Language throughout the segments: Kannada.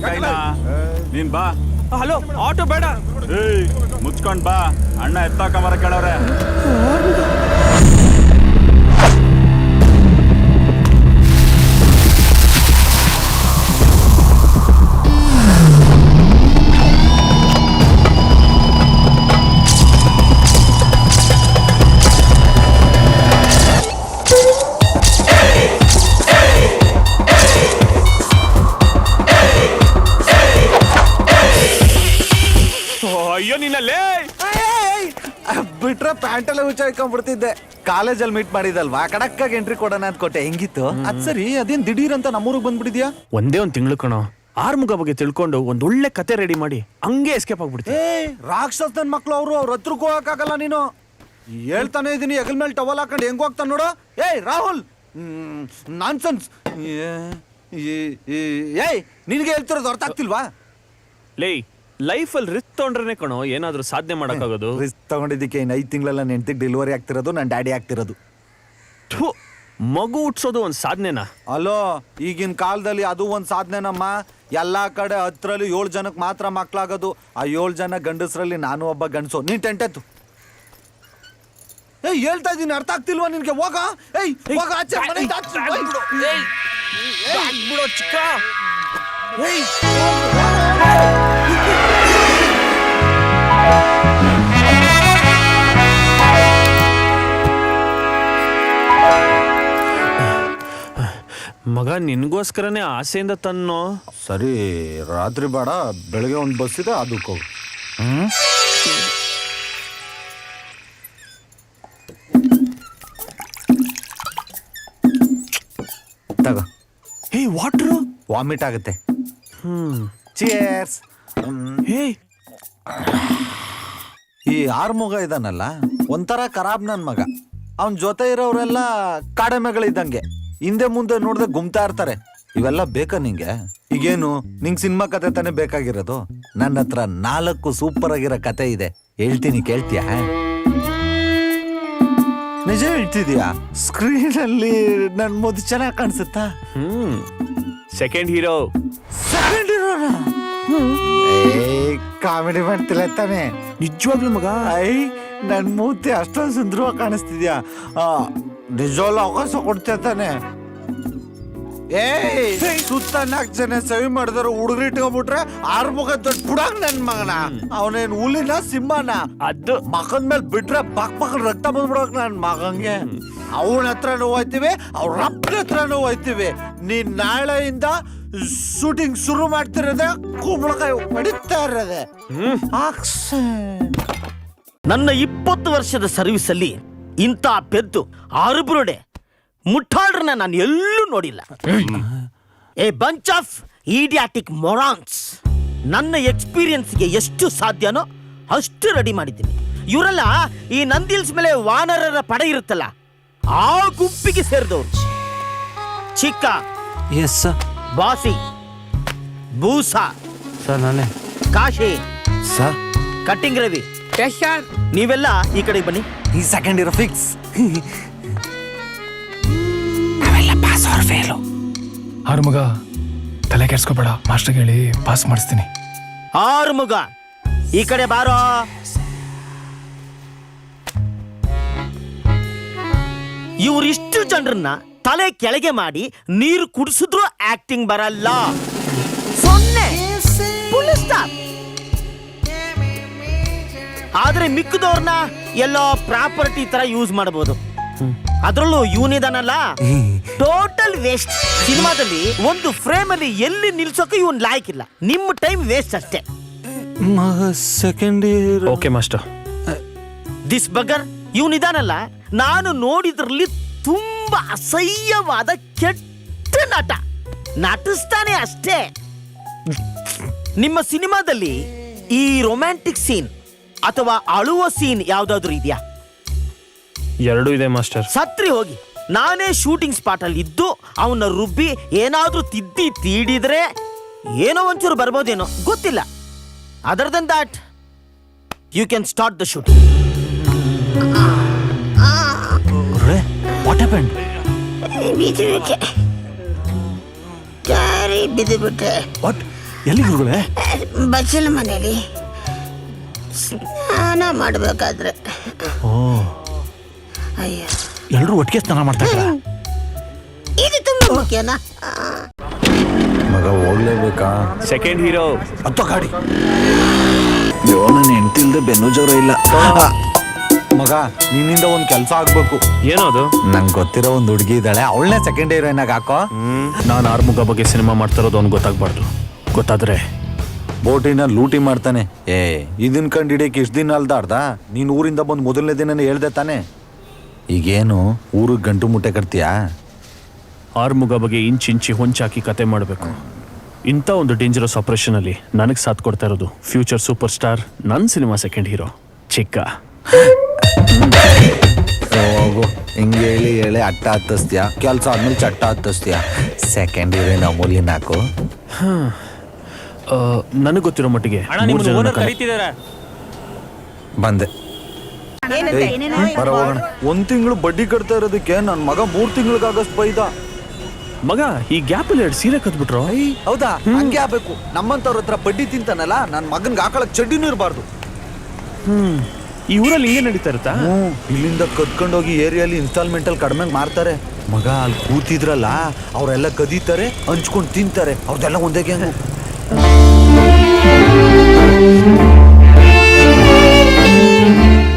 ಕೈನಾ ನೀನ್ ಬಾ. ಹಲೋ, ಆಟೋ ಬೇಡ. ಮುಚ್ಕೊಂಡ್ ಬಾ, ಅಣ್ಣ ಎತ್ತಾಕಂಬರ ಕೇಳವ್ರೆ. ಅಯ್ಯೋ ನಿನ್ನಲ್ಲೇ ಬಿಟ್ರೆ ಪ್ಯಾಂಟ್ ಎಲ್ಲ ಹುಚ್ಚಾಕೊಂಡ್ಬಿಡ್ತಿದ್ದೆ. ಕಾಲೇಜಲ್ಲಿ ಮೀಟ್ ಮಾಡಿದಲ್ವಾ, ಕಡಕ್ಕಾಗಿ ಎಂಟ್ರಿ ಕೊಡೋಣ ಅಂತ ಕೊಟ್ಟೆ. ಹೆಂಗಿತ್ತು? ಅದ್ ಸರಿ, ಅದೇನ್ ದಿಢೀರ್ ಅಂತ ನಮ್ಮೂರಿಗೆ ಬಂದ್ಬಿಟ್ಟಿದ್ಯಾ? ಒಂದೇ ಒಂದ್ ತಿಂಗಳು ಕಣೋ, ಆರ್ಮುಗ ಬಗ್ಗೆ ತಿಳ್ಕೊಂಡು ಒಂದ್ ಒಳ್ಳೆ ಕತೆ ರೆಡಿ ಮಾಡಿ ಹಂಗೆ ಎಸ್ಕೇಪ್ ಆಗ್ಬಿಡ್ತೀವಿ. ರಾಕ್ಷಸ್ ನನ್ ಮಕ್ಳು ಅವ್ರು, ಅವ್ರ ಹತ್ರಕ್ಕೂ ಹೋಗಕ್ಕಾಗಲ್ಲ. ನೀನು ಹೇಳ್ತಾನೆ ಇದೀನಿ, ಹೆಗಲ್ ಮೇಲೆ ಟವಲ್ ಹಾಕೊಂಡು ಹೆಂಗ್ ಹೋಗ್ತಾನ ನೋಡು. ರಾಹುಲ್, ನಾನ್ಸೆನ್ಸ್. ನಿನ್ಗೆ ಹೇಳ್ತಿರೋದು ಅರ್ಥ ಆಗ್ತಿಲ್ವಾ? ಲೇ, ಲೈಫಲ್ಲಿ ರಿಸ್ಕ್ ತಗೊಂಡ್ರೆ ಕಣೋ ಏನಾದ್ರೂ ಸಾಧನೆ ಮಾಡಕ್ಕಾಗೋದು. ರಿಸ್ಕ್ ತಗೊಂಡಿದ್ದಕ್ಕೆ 5 ತಿಂಗಳ ನೆಂಟಿಗೆ ಡೆಲಿವರಿ ಆಗ್ತಿರೋದು, ನನ್ನ ಡ್ಯಾಡಿ ಆಗ್ತಿರೋದು. ಮಗು ಹುಟ್ಸೋದು ಒಂದ್ ಸಾಧನೆನಾ? ಅಲೋ, ಈಗಿನ ಕಾಲದಲ್ಲಿ ಅದು ಒಂದ್ ಸಾಧನೆನಮ್ಮ. ಎಲ್ಲಾ ಕಡೆ 10ರಲ್ಲಿ 7 ಜನಕ್ಕೆ ಮಾತ್ರ ಮಕ್ಳಾಗೋದು. ಆ 7 ಜನ ಗಂಡಸ್ರಲ್ಲಿ ನಾನು ಒಬ್ಬ ಗಂಡಸು. ನೀನ್ ಟೆಂಟೆತ್ತು. ಹೇಳ್ತಾ ಇದೀನಿ, ಅರ್ಥ ಆಗ್ತಿಲ್ವಾ ನಿನ್ಗೆ? ಹೋಗ ಹೋಗ ಆಚೆ, ಮನೆಯಿಂದ ಆಚೆ. ಬಿಡೋ ಚಿಕ್ಕ. ಮಗ, ನಿನ್ಗೋಸ್ಕರನೇ ಆಸೆಯಿಂದ ತನ್ನೋ. ಸರಿ, ರಾತ್ರಿ ಬೇಡ, ಬೆಳಗ್ಗೆ ಒಂದು ಬಸ್ ಇದೆ, ಅದಕ್ಕೆ ಹೋಗು. ತಗೋ. ವಾಟ್ರು ವಾಮಿಟ್ ಆಗುತ್ತೆ. ಚಿಯರ್ಸ್. ಈ ಆರ್ಮುಗ ಇದಾನಲ್ಲ, ಒಂಥರ ಖರಾಬ್ ನನ್ ಮಗ. ಅವನ್ ಜೊತೆ ಇರೋರೆಲ್ಲ ಕಾಡೆಮೆಗಳಿದ್ದಂಗೆ, ಹಿಂದೆ ಮುಂದೆ ನೋಡ್ದೆ ಗುಮ್ತಾ ಇರ್ತಾರೆ. ಇವೆಲ್ಲ ಬೇಕಾ ನಿಂಗೆ? ಈಗೇನು ನಿಂಗ್ ಸಿನಿಮಾ ಕತೆ ತಾನೇ ಬೇಕಾಗಿರೋದು? ನನ್ನ ಹತ್ರ 4 ಸೂಪರ್ ಆಗಿರೋ ಕತೆ ಇದೆ, ಹೇಳ್ತೀನಿ, ಕೇಳ್ತೀಯ? ನಿಜ ಹೇಳ್ತಿದ್ಯಾ? ಸ್ಕ್ರೀನ್ ಅಲ್ಲಿ ನನ್ ಮುದ್ದು ಚೆನ್ನಾಗಿ ಕಾಣಿಸುತ್ತಾ? Second hero. ಸೆಕೆಂಡ್ ಹೀರೋನಾ? ಕಾಮಿಡಿ ಮಾಡ್ತಿಲ್ಲ ತಾನೆ? ನಿಜವಾಗ್ಲೂ ಮಗ? ನನ್ ಮೂತಿ ಅಷ್ಟೊಂದು ಸುಂದರವಾಗಿ ಕಾಣಿಸ್ತಿದ್ಯಾ? ನಿಜವಾಗ್ಲೂ ಅವಕಾಶ ಕೊಡ್ತೀಯ ತಾನೆ? ಸುತ್ತ 4 ಜನ ಸವಿ ಮಾಡಿದ್ರು, ಹುಡುಗರು ಇಟ್ಕೊಂಡ್ಬಿಟ್ರೆ ಆರ್ಮುಗ ದೊಡ್ಡ ಬುಡಾಗ್ ನನ್ ಮಗನ. ಅವನೇನ್ ಹುಲಿನ ಸಿಂಹನ? ಅದು ಮಗನ ಮೇಲೆ ಬಿಟ್ರೆ ಬಕ್ ರಕ್ತ ಬಂದ್ಬಿಡಕ್ ನನ್ ಮಗಂಗೆ. ಅವನ ಹತ್ರನೂ ಹೋಯ್ತಿವಿ, ಅವ್ರ ಅಪ್ಪನ ಹತ್ರನೂ ಹೋಯ್ತಿವಿ. ನೀನ್ ನಾಳೆಯಿಂದ ಶೂಟಿಂಗ್ ಶುರು ಮಾಡ್ತಿರೋದೆ, ಕುಂಬಳಕಾಯಿ ಹೊಡಿತಾ ಇರೋದೆ. ನನ್ನ 20 ವರ್ಷದ ಸರ್ವಿಸ್ ಅಲ್ಲಿ ಇಂಥ ಪೆದ್ದು ಆರುಬ್ರುಡೆ ಮುಟ್ಟಾಳ್ರನ್ನ ನಾನು ಎಲ್ಲೂ ನೋಡಿಲ್ಲ. A bunch of idiotic morons. ನನ್ನ ಎಕ್ಸ್ಪೀರಿಯನ್ಸ್ಗೆ ಎಷ್ಟು ಸಾಧ್ಯನೋ ಅಷ್ಟು ರೆಡಿ ಮಾಡಿದ್ದೀನಿ. ಇವರೆಲ್ಲ ಈ ನಂದಿಲ್ಸ್ ಮೇಲೆ ವಾನರರ ಪಡೆ ಇರುತ್ತಲ್ಲ, ಆ ಗುಂಪಿಗೆ ಸೇರಿದವರು. ಚಿಕ್ಕ, ಎಸ್ ಬಾಸಿ, ಬೂಸಾ ಸರ್, ನಾನೇ. ಕಾಶಿ ಸರ್, ಕಟ್ಟಿಂಗ್ ರವಿ, ನೀವೆಲ್ಲ ಈ ಕಡೆ ಬನ್ನಿ. ಈ ಸೆಕೆಂಡ್ ಇರೋ ಫಿಕ್ಸ್. ನಾವೆಲ್ಲ ಪಾಸ್ ಆರ್ ಫೇಲು. ಆರುಮುಗ, ತಲೆ ಕೆಡ್ಸ್ಕೊಬೇಡ, ಮಾಸ್ಟರ್ಗೆ ಹೇಳಿ ಪಾಸ್ ಮಾಡಿಸ್ತೀನಿ. ಆರುಮುಗ, ಈ ಕಡೆ ಬಾರೋ. ಇವರಿಷ್ಟು ಜನರನ್ನ ತಲೆ ಕೆಳಗೆ ಮಾಡಿ ನೀರು ಕುಡಿಸಿದ್ರು ಆಕ್ಟಿಂಗ್ ಬರಲ್ಲ. ಸೊನ್ನೆ. ಆದ್ರೆ ಮಿಕ್ಕದವ್ರನ್ನ ಎಲ್ಲೋ ಪ್ರಾಪರ್ಟಿ ತರ ಯೂಸ್ ಮಾಡಬಹುದು. ಅದ್ರಲ್ಲೂ ಇವನಿದಾನಲ್ಲ, ಟೋಟಲ್ ವೇಸ್ಟ್. ಸಿನಿಮಾದಲ್ಲಿ ಒಂದು ಫ್ರೇಮ್ ಅಲ್ಲಿ ಎಲ್ಲಿ ನಿಲ್ಸೋಕೆ ಇವನ್ ಲಾಯ್ಕಿಲ್ಲ. ನಿಮ್ಮ ಟೈಮ್ ವೇಸ್ಟ್ ಅಷ್ಟೇ. Second year. Okay master. This ಬಗರ್ ಇವನಿದಾನಲ್ಲ, ನಾನು ನೋಡಿದ್ರಲ್ಲಿ ತುಂಬಾ ಅಸಹ್ಯವಾದ ಕೆಟ್ಟ ನಟ. ನಟಿಸ್ತಾನೆ ಅಷ್ಟೇ. ನಿಮ್ಮ ಸಿನಿಮಾದಲ್ಲಿ ಈ ರೊಮ್ಯಾಂಟಿಕ್ ಸೀನ್ ಅಥವಾ ಅಳುವ ಸೀನ್ ಯಾವ್ದಾದ್ರು ಇದೆಯಾ? 2 ಇದೆ ಮಾಸ್ಟರ್. ಸತ್ರಿ ಹೋಗಿ. ನಾನೇ ಶೂಟಿಂಗ್ ಸ್ಪಾಟ್ ಅಲ್ಲಿ ಇದ್ದು ಅವನ್ನ ರುಬ್ಬಿ ಏನಾದ್ರೂ ತಿದ್ದಿ ತೀಡಿದ್ರೆ ಏನೋ ಒಂಚೂರು ಬರ್ಬೋದೇನೋ ಗೊತ್ತಿಲ್ಲ. Other than that you can start the shooting. What happened? ಬಿದ್ದುಬಿಟ್ಟೆ. ಎಲ್ಲಿ ಗುರುಗಳೇ? ಬಚ್ಚಲ ಮನೇಲಿ ಸ್ನಾನ ಮಾಡ್ಬೇಕಾದ್ರೆ. ಓ, ಅಯ್ಯ, ಎಲ್ರು ಒಟ್ಟಿಗೆ ಸ್ನಾನ ಮಾಡ್ತಾ ಇದ್ರ? ಇದು ತುಂಬಾ ಮುಖ್ಯನಾ? ಮಗ ಹೋಗ್ಲೇಬೇಕಾ? ಸೆಕೆಂಡ್ ಹೀರೋ ಹತ್ತೋ ಗಾಡಿ. ನನ್ನ ಹೆಂಡತಿಲ್ದೆ ಬೆನ್ನು ಜ್ವರ ಇಲ್ಲ. ಮಗ ನಿನ್ನಿಂದ ಒಂದ್ ಕೆಲ್ಸ ಆಗ್ಬೇಕು. ಏನೋ ಅದು? ನಂಗೆ ಗೊತ್ತಿರೋ ಒಂದ್ ಹುಡುಗಿ ಇದ್ದಾಳೆ, ಅವಳನ್ನೇ ಸೆಕೆಂಡ್ ಹೀರೋಯಿನ್ ಆಗಿ ಹಾಕೋ. ನಾನು ಆರ್ಮುಗ ಬಗ್ಗೆ ಸಿನಿಮಾ ಮಾಡ್ತಾ ಇರೋದು ಅವ್ನು ಗೊತ್ತಾಗ್ಬಾರ್ದು. ಗೊತ್ತಾದ್ರೆ ಬೋಟಿನ ಲೂಟಿ ಮಾಡ್ತಾನೆ. ಇದನ್ ಕಂಡು ಹಿಡಿಯಕ್ಕೆ ಇಷ್ಟ ದಿನ ಅಲ್ದಾಡ್ದ? ನೀನ್ ಊರಿಂದ ಬಂದು ಮೊದಲನೇ ದಿನನೇ ಹೇಳ್ದೆ ತಾನೆ. ಈಗೇನು ಊರಿಗೆ ಗಂಟು ಮುಟ್ಟೆ ಕಟ್ತೀಯಾ? ಆರ್ಮುಗ ಬಗ್ಗೆ ಇಂಚಿ ಹೊಂಚಾಕಿ ಕತೆ ಮಾಡಬೇಕು. ಇಂಥ ಒಂದು ಡೇಂಜರಸ್ ಆಪರೇಷನ್ ಅಲ್ಲಿ ನನಗೆ ಸಾಥ್ ಕೊಡ್ತಾ ಇರೋದು ಫ್ಯೂಚರ್ ಸೂಪರ್ ಸ್ಟಾರ್, ನನ್ನ ಸಿನಿಮಾ ಸೆಕೆಂಡ್ ಹೀರೋ ಚಿಕ್ಕ. ಹೋಗು, ಹಿಂಗೆ ಹೇಳಿ ಅಟ್ಟ ಹತ್ತಿಸ್ತೀಯ, ಕೆಲಸ ಆದ್ಮೇಲೆ ಚಟ್ಟ ಹತ್ತಿಸ್ತೀಯ. ಸೆಕೆಂಡ್ ಹೀರೋಯಿನ್ ಅಮೂಲ್ಯನ ಹಾಕು. ನನಗೆ ಗೊತ್ತಿರೋ ಮಟ್ಟಿಗೆ ಬಂದೆ. ಬರ ಹೋಗೋಣ. 1 ತಿಂಗಳು ಬಡ್ಡಿ ಕಟ್ತಾ ಇರೋದಕ್ಕೆ ನನ್ನ ಮಗ 3 ತಿಂಗಳಿಗಾಗಷ್ಟು ಬೈದ. ಮಗ ಈ ಗ್ಯಾಪ್ ಅಲ್ಲಿ 2 ಸೀರೆ ಕದ್ಬಿಟ್ರು. ಹೌದಾ? ಹಂಗೆ ಆಗ್ಬೇಕು. ನಮ್ಮಂತವ್ರ ಹತ್ರ ಬಡ್ಡಿ ತಿಂತಾನಲ್ಲ, ನನ್ನ ಮಗನ್ಗೆ ಹಾಕೊಳಕ್ ಚಡ್ಡಿನೂ ಇರಬಾರ್ದು. ಈ ಊರಲ್ಲಿ ಹಿಂಗೆ ನಡೀತಾ ಇರುತ್ತಾ? ಇಲ್ಲಿಂದ ಕದ್ಕೊಂಡೋಗಿ ಏರಿಯಲ್ಲಿ ಇನ್ಸ್ಟಾಲ್ಮೆಂಟ್ ಅಲ್ಲಿ ಕಡಿಮೆ ಮಾರ್ತಾರೆ. ಮಗ ಅಲ್ಲಿ ಕೂತಿದ್ರಲ್ಲ, ಅವರೆಲ್ಲ ಕದೀತಾರೆ, ಹಂಚ್ಕೊಂಡು ತಿಂತಾರೆ. ಅವ್ರದೆಲ್ಲ ಒಂದೇ ಗ್ಯಾಂಗು.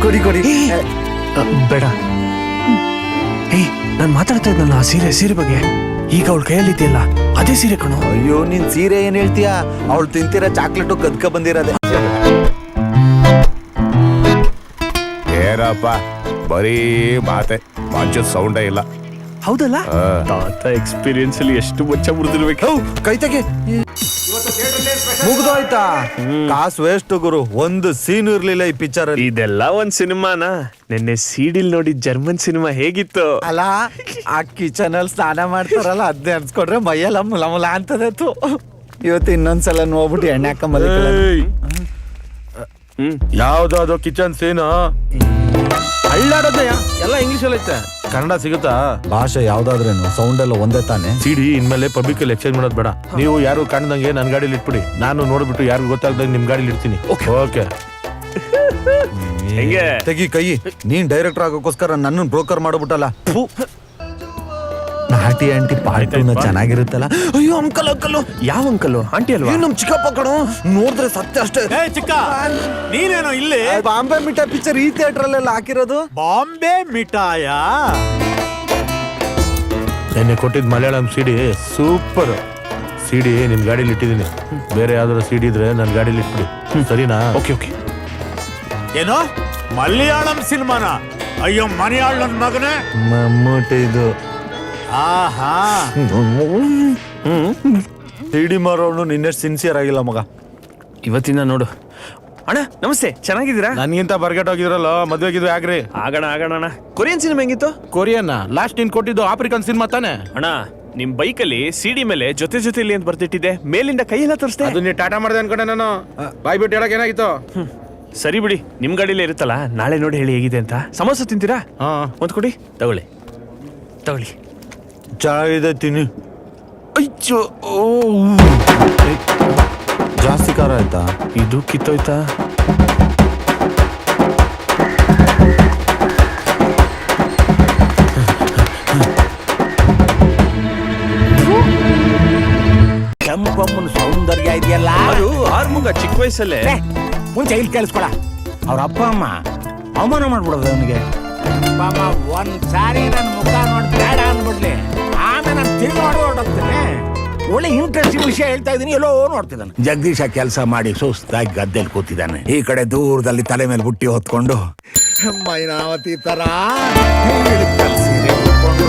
ಕೊಡಿ ಕೊಡಿ. ಬೇಡ. ನಾನು ಮಾತಾಡ್ತಾ ಇದ್ನಲ್ಲ ಆ ಸೀರೆ ಬಗ್ಗೆ, ಈಗ ಅವಳ ಕೈಯಲ್ಲಿ ಇದೆಯಲ್ಲ ಅದೇ ಸೀರೆ ಕಣೋ. ಅಯ್ಯೋ, ನೀನ್ ಸೀರೆ ಏನ್ ಹೇಳ್ತೀಯಾ? ಅವಳು ತಿಂತಿರೋ ಚಾಕ್ಲೇಟು ಕದ್ಕ ಬಂದಿರೋದೆ. ಏನಪ್ಪ ಬರೀ ಮಾತೆ, ಮಂಚದ ಸೌಂಡೇ ಇಲ್ಲ. ಹೌದಲ್ಲ? ತಾತ ಎಕ್ಸ್ಪೀರಿಯನ್ಸ್ ಅಲ್ಲಿ ಎಷ್ಟು ಬಚ್ಚ ಮುರಿದಿರ್ಬೇಕು. ಕೈ ತೆಗೆ. ಮುಗ್ದೋಯ್ತಾ? ಕಾಸು ವೇಸ್ಟ್ ಗುರು. ಒಂದು ಸೀನ್ ಇರ್ಲಿಲ್ಲ ಈ ಪಿಕ್ಚರ್ ಅಲ್ಲಿ. ಇದೆಲ್ಲ ಒಂದ್ ಸಿನಿಮಾನ? ನಿನ್ನೆ ಸಿಡಿಲ್ ನೋಡಿ ಜರ್ಮನ್ ಸಿನಿಮಾ ಹೇಗಿತ್ತು ಅಲ್ಲ? ಆ ಕಿಚನ್ ಅಲ್ಲಿ ಸ್ನಾನ ಮಾಡ್ತಾರಲ್ಲ, ಅದ್ನೇ ಅನ್ಸ್ಕೊಂಡ್ರೆ ಮೈಯೆಲ್ಲ ಮುಲ ಮುಲ ಅಂತದತ್ತು. ಇವತ್ತು ಇನ್ನೊಂದ್ಸಲ ನೋಡ್ಬಿಟ್ಟು ಎಣ್ಣೆ ಹಾಕೊಂಬಲ್ಲ. ಯಾವ್ದು ಕಿಚನ್ ಸೀನು? ಹಳ್ಳಾಡೋದಯ್ಯ, ಎಲ್ಲ ಇಂಗ್ಲಿಷ್ ಅಲ್ಲಿ ಐತೆ. ಕನ್ನಡ ಸಿಗುತ್ತಾ? ಭಾಷೆ ಯಾವ್ದಾದ್ರೇನು, ಸೌಂಡ್ ಎಲ್ಲ ಒಂದೇ ತಾನೆ. ಸಿಡಿ ಇನ್ಮೇಲೆ ಪಬ್ಲಿಕ್ ಅಲ್ಲಿ ಎಕ್ಸ್ಚೇಂಜ್ ಮಾಡೋದು ಬೇಡ. ನೀವು ಯಾರು ಕಾಣ್ದಂಗೆ ನನ್ನ ಗಾಡಿಲಿ ಇಟ್ಬಿಡಿ. ನಾನು ನೋಡ್ಬಿಟ್ಟು ಯಾರಿಗೂ ಗೊತ್ತಾಗ್ದಂಗೆ ನಿಮ್ ಗಾಡಿಲಿ ಇಡ್ತೀನಿ. ಓಕೆ. ಹೆಂಗೆ? ತೆಗಿ ಕೈ. ನೀನ್ ಡೈರೆಕ್ಟರ್ ಆಗೋಕ್ಕೋಸ್ಕರ ನನ್ನ ಬ್ರೋಕರ್ ಮಾಡ್ಬಿಟ್ಟಲ್ಲ. ನಾಟಿ ಆಂಟಿ ಪಾರ್ಟಿನ ಚೆನ್ನಾಗಿರುತ್ತಲ್ಲ. ಅಯ್ಯೋ ಅಂಕಲ್ ಅಂಕಲ್. ಯಾವ ಅಂಕಲ್? ಆಂಟಿ ಅಲ್ವಾ? ನಮ್ ಚಿಕ್ಕಪ್ಪ ಕಣೋ, ನೋಡಿದ್ರೆ ಸತ್ಯ ಅಷ್ಟೇ. ಚಿಕ್ಕ, ನೀನೇನೋ ಇಲ್ಲಿ? ಬಾಂಬೆ ಮಿಠಾಯಿ ಪಿಕ್ಚರ್ ಈ ಥಿಯೇಟರ್ ಅಲ್ಲೆಲ್ಲ ಹಾಕಿರೋದು. ಬಾಂಬೆ ಮಿಠಾಯ? ನೆನ್ನೆ ಕೊಟ್ಟಿದ್ ಮಲಯಾಳಂ ಸಿಡಿ ಸೂಪರ್. ಸಿಡಿ ನಿಮ್ ಗಾಡಿಲಿ ಇಟ್ಟಿದ್ದೀನಿ. ಬೇರೆ ಯಾವ್ದಾದ್ರು ಸಿಡಿ ಇದ್ರೆ ನನ್ನ ಗಾಡಿಲಿ ಇಟ್ಬಿಡಿ, ಸರಿನಾ? Okay okay. ಏನೋ ಮಲಯಾಳಂ ಸಿನಿಮಾನ? ಅಯ್ಯೋ ಮಲಯಾಳ ನನ್ ಮಗನೇ. ಮಮ್ಮೂಟಿ ಇದು. ಆಹಾ, ಸಿಡಿ ಮಾರೋನು ನಿನ್ನೆಷ್ಟು ಸಿನ್ಸಿಯರ್ ಆಗಿಲ್ಲ ಮಗ. ಇವತ್ತಿನ ನೋಡು. ಅಣ್ಣ ನಮಸ್ತೆ, ಚೆನ್ನಾಗಿದ್ದೀರಾ? ನನ್ಗಿಂತ ಬರ್ಗೆಟ್ ಹೋಗಿದ್ರಲ್ಲ, ಮದ್ವೆಗಿದ್ವು ಯಾಕ್ರಿ? ಆಗೋಣ ಅಣ್ಣ. ಕೊರಿಯನ್ ಸಿನಿಮಾ ಹೆಂಗಿತ್ತು? ಕೊರಿಯನ್ ಲಾಸ್ಟ್ ನೀನ್ ಕೊಟ್ಟಿದ್ದು ಆಫ್ರಿಕನ್ ಸಿನಿಮಾ ತಾನೆ? ಅಣ್ಣ ನಿಮ್ ಬೈಕಲ್ಲಿ ಸಿಡಿ ಮೇಲೆ ಜೊತೆಲಿ ಅಂತ ಬರ್ತಿಟ್ಟಿದೆ, ಮೇಲಿಂದ ಕೈಯೆಲ್ಲ ತರಿಸ್ದೆ. ಅದು ನೀ ಟಾಟಾ ಮಾಡ್ದೆ ಅನ್ಕೊಂಡೆ ನಾನು. ಬಾಯ್ ಬಿಟ್ಟು ಹೇಳಕ್ ಏನಾಗಿತ್ತು? ಸರಿ ಬಿಡಿ, ನಿಮ್ ಗಾಡಿಲೇ ಇರುತ್ತಲ್ಲ, ನಾಳೆ ನೋಡಿ ಹೇಳಿ ಹೇಗಿದೆ ಅಂತ. ಸಮೋಸ ತಿಂತೀರಾ? ಒಂದ್ ಕೊಡಿ. ತಗೊಳ್ಳಿ. ಚೆನ್ನಾಗಿದೆ, ತಿನ್ನಿ. ಅಯ್ಯೋ, ಜಾಸ್ತಿ ಖಾರ ಆಯ್ತಾ? ಇದು ಕಿತ್ತೋಯ್ತಾ? ಕೆಂಪಮ್ಮನ ಸೌಂದರ್ಯ ಇದೆಯಲ್ಲ, ಅದು ಆರ್ಮುಗ ಚಿಕ್ಕ ವಯಸ್ಸಲ್ಲೇ. ಮುಂಚೆ ಇಲ್ಲಿ ಕೇಳಿಸ್ಕೊಳ. ಅವ್ರ ಅಪ್ಪ ಅಮ್ಮ ಅವಮಾನ ಮಾಡ್ಬಿಡೋದು ಅವನಿಗೆ. ಒಂದ್ಸಾರಿ ನನ್ನ ಮುಖ ನೋಡಿ ಬೇಡ ಅಂದ್ಬಿಡ್ಲಿ, ಆಮೇಲೆ ನಾನು ತಿರುಗಿ ನೋಡಿ ಹೊರಟೋಗ್ತೇನೆ. ಒಳ್ಳೆ ಇಂಟ್ರೆಸ್ಟಿಂಗ್ ವಿಷಯ ಹೇಳ್ತಾ ಇದೀನಿ, ಎಲ್ಲೋ ನೋಡ್ತಿದ್ದಾನೆ. ಜಗದೀಶ ಕೆಲಸ ಮಾಡಿ ಸುಸ್ತಾಗಿ ಗದ್ದೆಯಲ್ಲಿ ಕೂತಿದ್ದಾನೆ. ಈ ಕಡೆ ದೂರದಲ್ಲಿ ತಲೆ ಮೇಲೆ ಬುಟ್ಟಿ ಹೊತ್ಕೊಂಡು ಮೈನಾವತಿ ತರ ಸೀರೆ ಉಟ್ಕೊಂಡು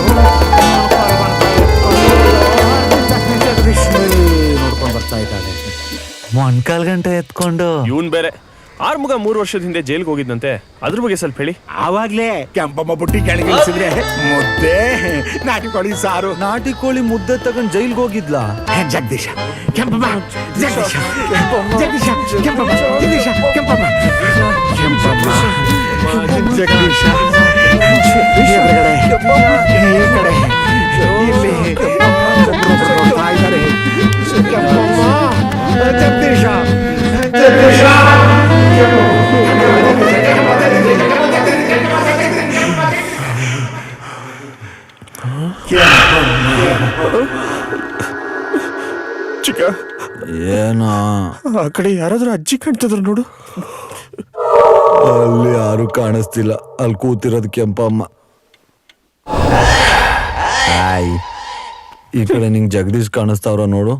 ನೋಡ್ಕೊಂಡು ಬರ್ತಾ ಇದ್ದಾಳೆ. ಮೊಣ್ಕಾಲ್ ಗಂಟೆ ಎತ್ಕೊಂಡು. ಇವನ್ ಬೇರೆ ಆರ್ಮುಗ 3 ವರ್ಷದ ಹಿಂದೆ ಜೈಲ್ಗೆ ಹೋಗಿದ್ದಂತೆ, ಅದ್ರ ಬಗ್ಗೆ ಸ್ವಲ್ಪ ಹೇಳಿ. ಆವಾಗ್ಲೇ ಕೆಂಪಮ್ಮ ಬುಟ್ಟಿ ಕೆಳಗೆ ಇಳಿಸಿದ್ರೆ ಮುದ್ದೆ, ನಾಟಿ ಕೋಳಿ ಸಾರು. ನಾಟಿ ಕೋಳಿ ಮುದ್ದೆ ತಗೊಂಡ್ ಜೈಲ್ಗೆ ಹೋಗಿದ್ಲ ಜಗದೀಶ ಕೆಂಪಮ್ಮ, ಜಗದೀಶ ಜಗದೀಶ ಕೆಂಪಮ್ಮ, ಜಗದೀಶ ಕೆಂಪಮ್ಮ, ಕೆಂಪಮ್ಮ ಜಗದೀಶ ಈ ಕಡೆ ಇಲ್ಲಿ ಒಬ್ರೊಬ್ರು ನೋಡ್ತಾ ಇದ್ದಾರೆ. ಕೆಂಪಮ್ಮ ಚಿಕ್ಕ ಏನೋ ಆ ಕಡೆ ಯಾರಾದ್ರೂ ಅಜ್ಜಿ ಕಾಣ್ತಿದ್ರು ನೋಡು. ಅಲ್ಲಿ ಯಾರು ಕಾಣಿಸ್ತಿಲ್ಲ. ಅಲ್ಲಿ ಕೂತಿರೋದು ಕೆಂಪಮ್ಮ. ಆಯ್, ಈ ಕಡೆ ನಿಂಗೆ ಜಗದೀಶ್ ಕಾಣಿಸ್ತಾವ್ರ ನೋಡು.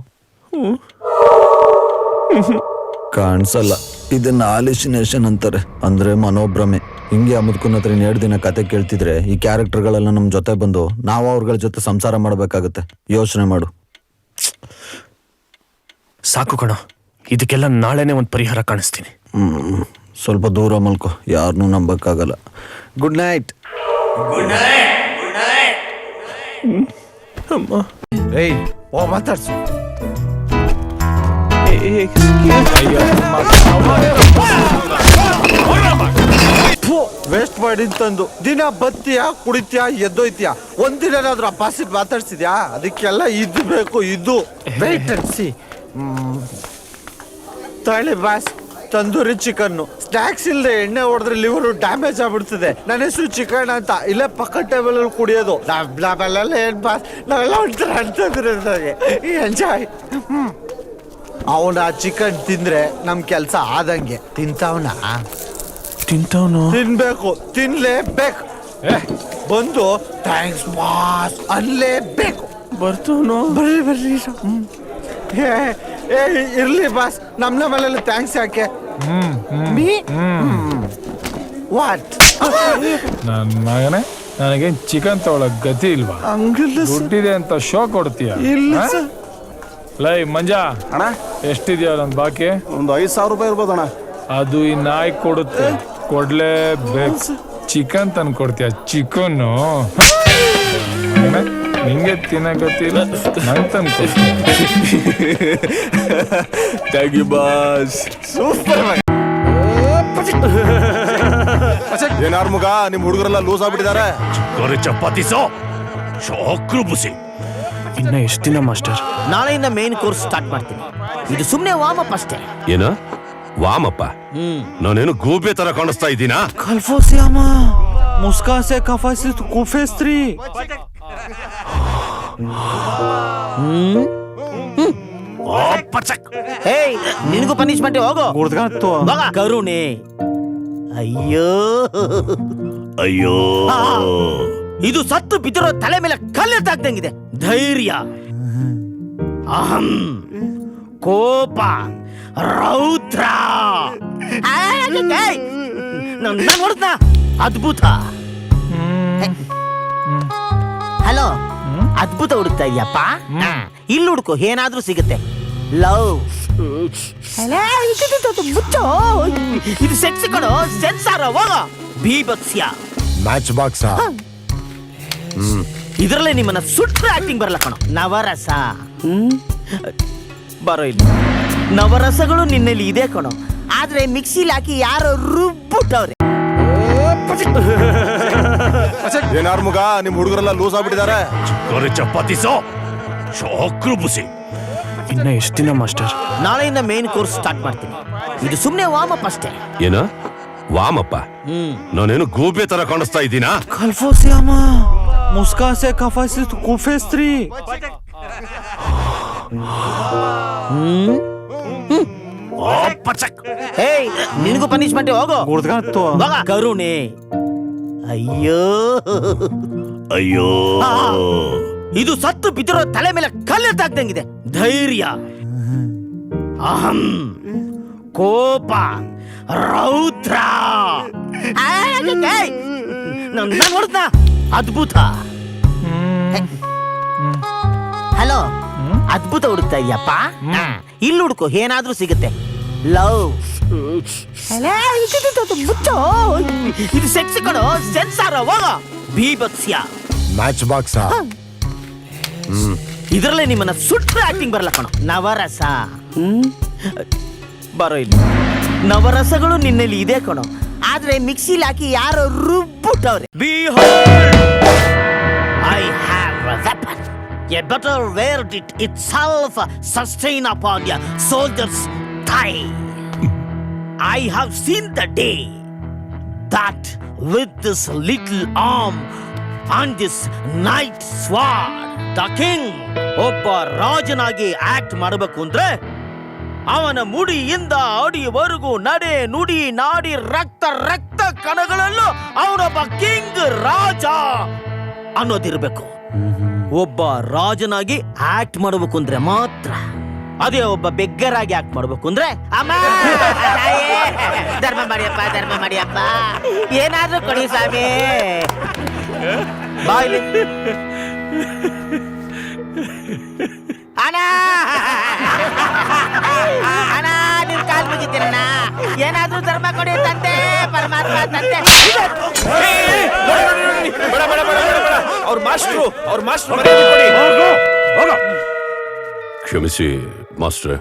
ಕಾಣಿಸಲ್ಲ. ಇದನ್ನ ಹಾಲಿಸಿನೇಷನ್ ಅಂತಾರೆ, ಅಂದ್ರೆ ಮನೋಭ್ರಮೆ. ಹಿಂಗೆ ಅಮದ್ಕುನ್ ಹತ್ರ 2 ದಿನ ಕತೆ ಕೇಳ್ತಿದ್ರೆ ಈ ಕ್ಯಾರೆಕ್ಟರ್ಗಳೆಲ್ಲ ನಮ್ ಜೊತೆ ಬಂದು ನಾವು ಅವ್ರಗಳ ಜೊತೆ ಸಂಸಾರ ಮಾಡ್ಬೇಕಾಗತ್ತೆ. ಯೋಚನೆ ಮಾಡು. ಸಾಕು ಕಣ, ಇದಕ್ಕೆಲ್ಲ ನಾಳೆನೆ ಒಂದು ಪರಿಹಾರ ಕಾಣಿಸ್ತೀನಿ. ಸ್ವಲ್ಪ ದೂರ ಮಲ್ಕೋ, ಯಾರನ್ನೂ ನಂಬಕ್ಕಾಗಲ್ಲ. Good night. ಏಯ್ ಓ ಮಾತಾಡ್ಸು. ವೇಸ್ಟ್ ಮಾಡಿ ತಂದು ದಿನ ಬತ್ತೀಯಾ, ಕುಡಿತೀಯಾ, ಎದ್ದೋಯ್ತೀಯಾ. ಒಂದಿನಾದ್ರೂ ಆ ಪಾಸಿಟ್ ಮಾತಾಡ್ಸಿದ್ಯಾ? ಅದಕ್ಕೆಲ್ಲ ಇದು ಬೇಕು, ಇದು. Wait and see. ತಾಳಿ ಬಾಸ್, ತಂದೂರಿ ಚಿಕನ್ನು. ಸ್ನಾಕ್ಸ್ ಇಲ್ಲದೆ ಎಣ್ಣೆ ಹೊಡೆದ್ರೆ ಲಿವರು ಡ್ಯಾಮೇಜ್ ಆಗ್ಬಿಡ್ತದೆ. ನನ್ನ ಹೆಸರು ಚಿಕನ್ ಅಂತ. ಇಲ್ಲೇ ಪಕ್ಕ ಟೇಬಲ್ ಅಲ್ಲಿ ಕುಡಿಯೋದು. ನಾವೆಲ್ಲ ಏನ್ ಬಾಸ್, ನಾವೆಲ್ಲ ಒಂಥರ ಅಂತಂದ್ರೆ ಎಂಜಾಯ್. ಅವನ ಚಿಕನ್ ತಿಂದ್ರೆ ನಮ್ ಕೆಲ್ಸ ಆದಂಗೆ. ತಿಂತವನ ತಿನ್ಬೇಕು, ತಿನ್ಲೇಬೇಕು. ಬಂದು ಥ್ಯಾಂಕ್ಸ್ ಬಾಸ್ ಅನ್ಲೇಬೇಕು. ಬರ್ತವನು ಬರ್ರಿ. ಇರ್ಲಿ ಬಾಸ್, ನಮ್ಮನೆಲ್ಲ ಥ್ಯಾಂಕ್ಸ್ ಯಾಕೆ? ವಾಟ್? ನನ್ನ ಮಗನೇ, ನನಗೇನ್ ಚಿಕನ್ ತಗೊಳಕ್ ಗತಿ ಇಲ್ವಾ? ದುಡ್ಡಿದೆ ಅಂತ ಶೋ ಕೊಡ್ತೀಯ? ಲೈ ಮಂಜಾ ಅಣ್ಣ, ಎಷ್ಟಿದ್ಯಾ ನನ್ನ ಬಾಕಿ? ಒಂದು 5,000 ರೂಪಾಯಿ ಇರ್ಬೋದಣ್ಣ. ಅದು ಈ ನಾಯಿ ಕೊಡುತ್ತೆ, ಕೊಡ್ಲೇಬೇಕು. ಚಿಕನ್ ತಂದು ಕೊಡ್ತೀಯ? ಚಿಕನ್ನು ನಿಂಗೆ ತಿನ್ನಕತ್ತಿಲ್ಲ, ನಂಗೆ ತಂದು ಕೊಡ್ತೀಯ. Thank you boss. ಸೂಪರ್. ಏನಾರು ಮಗ, ನಿಮ್ ಹುಡುಗರೆಲ್ಲ ಲೂಸ್ ಆಗ್ಬಿಟ್ಟಿದ್ದಾರೆ. ಚಪಾತಿ ಬುಸಿ. ಇನ್ನ ಎಷ್ಟು ದಿನ ಮಾಸ್ಟರ್? ನಾಳೆಯಿಂದ ಮೇನ್ ಕೋರ್ಸ್ ಸ್ಟಾರ್ಟ್ ಮಾಡ್ತೀನಿ. ಇದು ಸುಮ್ಮನೆ ವಾಮಪ್ ಅಷ್ಟೇ. ಏನ ವಾಮಪ್ಪ? ನಾನೇನು ಗೂಬೆ ತರ ಕಾಣಿಸ್ತಾ ಇದ್ದೀನಾ? ಕಲ್ಫೋಸಿಯಾಮ ಮುಸ್ಕಾಸೆ ಕಫಾಸಿ ಕುಫೇಸ್ತ್ರಿ. ಹೇಯ್, ನಿನಗೂ ಪನಿಷ್ಮೆಂಟ್. ಹೋಗೋ ಮಗ. ಕರುಣೆ. ಅಯ್ಯೋ ಅಯ್ಯೋ, ಇದು ಸತ್ತು ಬಿದ್ದಿರೋ ತಲೆ ಮೇಲೆ ಕಲ್ಲೆತ್ತಾಗ್ದಂಗಿದೆ. ಧೈರ್ಯ, ಅಹಂ, ಕೋಪ, ರೌದ್ರ. ನೋಡ್ದ ಅದ್ಭುತ. ಹಲೋ, ಅದ್ಭುತ ಹುಡುಕ್ತಾ ಇದೆಯಪ್ಪ? ಇಲ್ಲಿ ಹುಡುಕು, ಏನಾದ್ರೂ ಸಿಗುತ್ತೆ. ಲವ್. ಇದು ಸೆಕ್ಸ್ ಕಣೋ, ಸೆನ್ಸಾರ. ಹೋಗ. ಬೀಭತ್ಸ್ಯ. Match box. ಇದರಲ್ಲೇ ನಿಮ್ಮನ್ನ ಸುಟ್ರೆ ಆಕ್ಟಿಂಗ್ ಬರಲ್ಲ ಕಣೋ. ನವರಸ. ಬರೋ ಇಲ್ಲಿ. ನವರಸಗಳು ನಿನ್ನಲ್ಲಿ ಇದೆ ಕಣೋ, ಆದ್ರೆ ಮಿಕ್ಸಿಲಿ ಹಾಕಿ ಯಾರೋ ರುಬ್ಬಿಟ್ಟವ್ರೆ. ಏನಾರು ಮಗ, ನಿಮ್ ಹುಡುಗರೆಲ್ಲ ಲೂಸ್ ಆಗ್ಬಿಟ್ಟಿದ್ದಾರೆ. ಚಪಾತಿ ಬುಸಿ. ಇನ್ನ ಎಷ್ಟು ದಿನ ಮಾಸ್ಟರ್? ನಾಳೆಯಿಂದ ಮೇನ್ ಕೋರ್ಸ್ ಸ್ಟಾರ್ಟ್ ಮಾಡ್ತೀನಿ. ಇದು ಸುಮ್ಮನೆ ವಾಮಪ್ ಅಷ್ಟೇ. ಏನ ವಾಮಪ್ಪ? ನಾನೇನು ಗೂಬೆ ತರ ಕಾಣಿಸ್ತಾ ಇದ್ದೀನಾ? ಕಲ್ಫೋಸಿಯಾಮ ಮುಸ್ಕಾಸೆ ಕಫಾಸಿ ಕುಫೇಸ್ತ್ರಿ. ಹೇಯ್, ನಿನಗೂ ಪನಿಷ್ಮೆಂಟ್. ಹೋಗೋ ಮಗ. ಕರುಣೆ. ಅಯ್ಯೋ ಅಯ್ಯೋ, ಇದು ಸತ್ತು ಬಿದ್ದಿರೋ ತಲೆ ಮೇಲೆ ಕಲ್ಲೆತ್ತಾಗ್ದಂಗಿದೆ. ಧೈರ್ಯ, ಅಹಂ, ಕೋಪ, ರೌದ್ರ. ನೋಡ್ದ ಅದ್ಭುತ. ಹಲೋ, ಅದ್ಭುತ ಹುಡುಕ್ತಾ ಇದೆಯಪ್ಪ? ಇಲ್ಲಿ ಹುಡುಕು, ಏನಾದ್ರೂ ಸಿಗುತ್ತೆ. ಲವ್. ಇದು ಸೆಕ್ಸ್ ಕಣೋ, ಸೆನ್ಸಾರ. ಹೋಗ. ಬೀಭತ್ಸ್ಯ. Match box. ಇದರಲ್ಲೇ ನಿಮ್ಮನ್ನ ಸುಟ್ರೆ ಆಕ್ಟಿಂಗ್ ಬರಲ್ಲ ಕಣೋ. ನವರಸ. ಬರೋ ಇಲ್ಲಿ. ನವರಸಗಳು ನಿನ್ನಲ್ಲಿ ಇದೆ ಕಣೋ, ಆದ್ರೆ ಮಿಕ್ಸಿಲಿ ಹಾಕಿ ಯಾರೋ ರುಬ್ಬಿಟ್ಟವ್ರೆ. I have a weapon. A better verdict itself sustain upon a soldier's thigh. I have seen the day that with this little arm and this night sword, the king ಒಬ್ಬ ರಾಜನಾಗಿ ಆಕ್ಟ್ ಮಾಡಬೇಕು ಅಂದ್ರೆ ಅವನ ಮುಡಿಯಿಂದ ಅಡಿಯವರೆಗೂ ನಡೆ ನುಡಿ ನಾಡಿ ರಕ್ತ ರಕ್ತ ಕಣಗಳಲ್ಲೂ ಅವನೊಬ್ಬ ಕಿಂಗ್ ರಾಜ ಅನ್ನೋದಿರ್ಬೇಕು. ಒಬ್ಬ ರಾಜನಾಗಿ ಆಕ್ಟ್ ಮಾಡಬೇಕು ಅಂದ್ರೆ ಮಾತ್ರ. ಅದೇ ಒಬ್ಬ ಬೆಗ್ಗರಾಗಿ ಆಕ್ಟ್ ಮಾಡಬೇಕು ಅಂದ್ರೆ ಅಮ್ಮ ಧರ್ಮ ಮಾಡಿಯಪ್ಪ ಏನಾದ್ರೂ ಕೊಡಿ ಸ್ವಾಮಿ ಬಾಯ್ಲಿ ಅಣ್ಣ ನಿನ್ ಕಾಲ್ ಮುಗಿತೀರಣ್ಣ. ಏನಾದ್ರೂ ಧರ್ಮ ಕೊಡಿ ತಂದೆ ಪರಮಾತ್ಮ ತಂದೆ. ಕ್ಷಮಿಸಿ ಮಾಸ್ಟ್ರೆ,